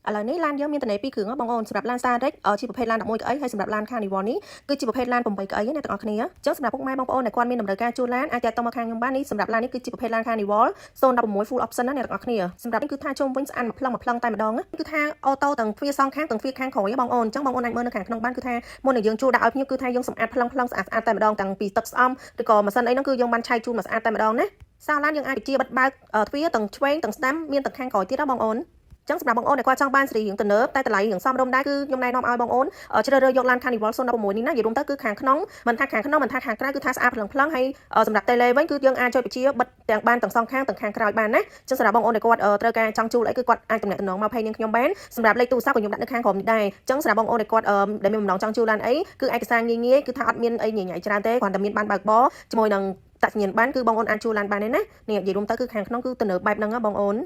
ឥឡូវនេះឡានយើងមានតនេពីរគ្រឿងបងអូនសម្រាប់ឡាន Star Rex ជាប្រភេទឡាន11កៅអីហើយសម្រាប់ឡាន Carnival នេះគឺជាប្រភេទឡាន8កៅអីណាទាំងអស់គ្នាអញ្ចឹងសម្រាប់ពុកម៉ែបងប្អូនដែលគាត់មានតម្រូវការជួលឡានអាចតាក់ទងមកខាងខ្ញុំបាននេះសម្រាប់ឡាននេះគឺជាប្រភេទឡាន Carnival 016 Full Option ណាអ្នកទាំងអស់គ្នាសម្រាប់នេះគឺថាជុំវិញស្អាតមួយផ្លឹងតែម្ដងគឺថាអូតូទាំងទ្វារសងខាងទាំងទ្វារខាងក្រោយបងអូនអញ្ចឹងបងអូនអាចមើលនៅខាងក្នុងបានគឺថាមុននឹងយើងជួលដាក់ឲ្យភ្ញៀវគឺថាយើងសម្អាតផ្លឹងស្អាតតែម្ដងទាំងពីទឹកស្អំឬក៏ម៉ាស៊ីនអីហ្នឹងគឺយើងបានឆៃជូនមកស្អាតតែម្ដងណាសាឡានយើងអាចបញ្ជាបិទបើកទ្វារទាំងឆ្វេងទាំងស្ដាំមានទាំងខាងក្រោយទៀតណាបងអូនចឹងសម្រាប់បងអូនដែលគាត់ចង់បានសេរីរឿងទំនើបតែតម្លៃរឿងសមរម្យដែរគឺខ្ញុំណែនាំឲ្យបងអូនជ្រើសរើសយកឡាន Carnival 016នេះណានិយាយរួមទៅគឺខាងក្នុងមិនថាខាងក្នុងមិនថាខាងក្រៅគឺថាស្អាតផ្លឹងហើយសម្រាប់ tele វិញគឺយើងអាចចុចបញ្ជាបិទទាំងបានទាំងសងខាងទាំងខាងក្រោយបានណាចឹងសម្រាប់បងអូនដែលគាត់ត្រូវការចង់ជួលអីគឺគាត់អាចទំនាក់ទំនងមកភ័យនាងខ្ញុំបានសម្រាប់លេខទូរស័ព្ទក៏ខ្ញុំដាក់នៅខាងក្រោមនេះដែរចឹងសម្រាប់បងអូនដែលគាត់ដែលមានបំណងចង់ជួលឡានអីគឺឯកសារងាយគឺថាអត់មានអីញញ៉ៃច្រើនទេគ្រាន់តែមានបានបើកបរជាមួយនឹងតាក់សញ្ញាណបានគឺបងអូនអាចជួលឡានបានទេណានេះនិយាយរួមទៅគឺខាងក្នុងគឺទំនើបបែបហ្នឹងណាបងអូន